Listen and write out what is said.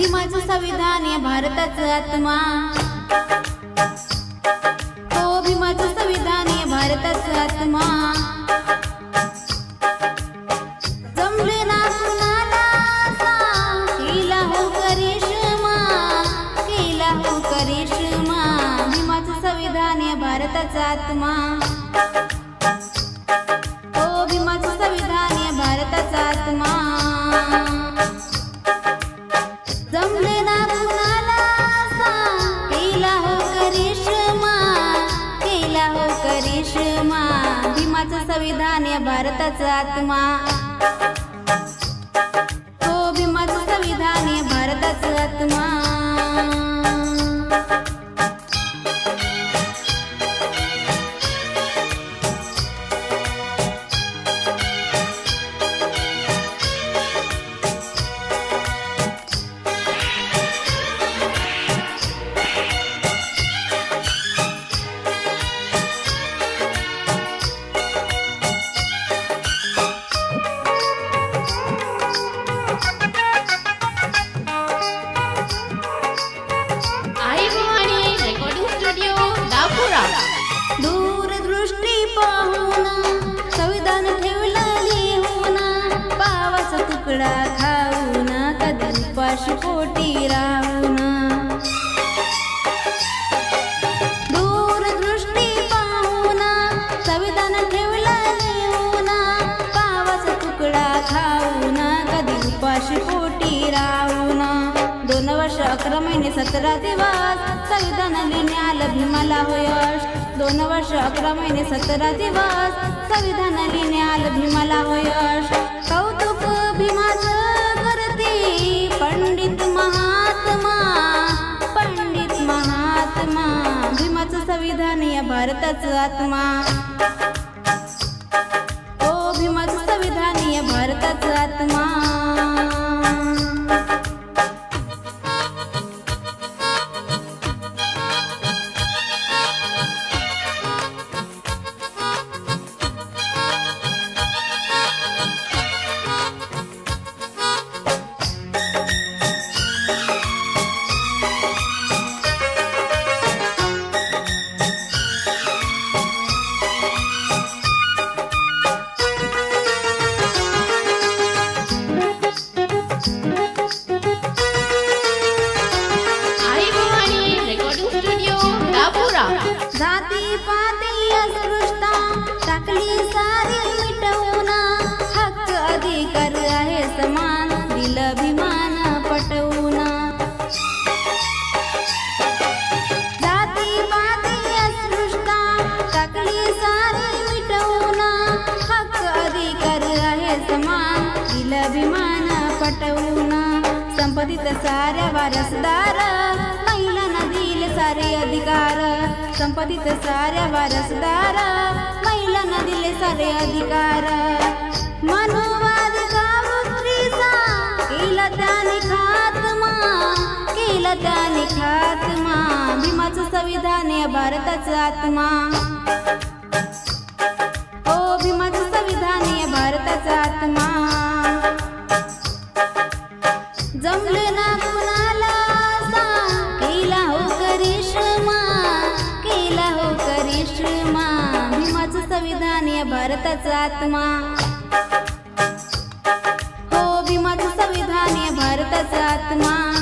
भीमाचं संविधान या भारताचं आत्मा। हो भीमाचं संविधान या भारताचं आत्मा। जमले ना कुणाला केला हो करिश्मा, केला हो करिश्मा। भीमाचं संविधान या भारताचं आत्मा। हो भीमाचं संविधान या भारताचं आत्मा। जमले ना कुणाला केला हो करिश्मा, केला हो करिश्मा। भीमाचं संविधान या भारताचं आत्मा। हो भीमाचं संविधान या भारताचं आत्मा। दूरदृष्टी पाहून संविधान ठेवलं लिहून, पावाचा तुकडा खाऊन कधी उपाशी पोटी राहून। दूरदृष्टी पाहून संविधान ठेवलं लिहून, पावाचा तुकडा खाऊन कधी उपाशी पोटी राहून। 2 वर्ष 11 महिने 17 दिवस संविधान लिहिणे आलं भीमाला हो यश। 2 वर्ष 11 महिने 17 दिवस संविधान लिहिणे आलं भीमाला हो यश। कौतुक भीमाचं करते पंडित महात्मा, पंडित महात्मा। भीमाचं संविधान या भारताचं आत्मा। हो भीमाचं संविधान या भारताचं आत्मा। जाती पाती अस्पृश्यता टाकली सारी मिटवून, हक्क अधिकार आहे समान दिलं भीमान पटवून। जाती पाती अस्पृश्यता टाकली सारी मिटवून, हक्क अधिकार आहे समान दिलं भीमान पटवून। संपत्तीत साऱ्या वारसदार महिलांना दिले सारे अधिकार। संपत्तीत साऱ्या वारसदार महिलांना दिले सारे अधिकार। मनुवाद कावत्रीचा केला त्याने खात्मा, केला त्याने खात्मा। भीमाचं संविधान या भारताचं आत्मा। हो भीमाचं संविधान या भारताचं आत्मा। जमले ना कुणाला केला हो करिश्मा, केला हो करिश्मा। भीमाचं संविधान या भारताचं आत्मा। हो भीमाचं संविधान या भारताचं आत्मा।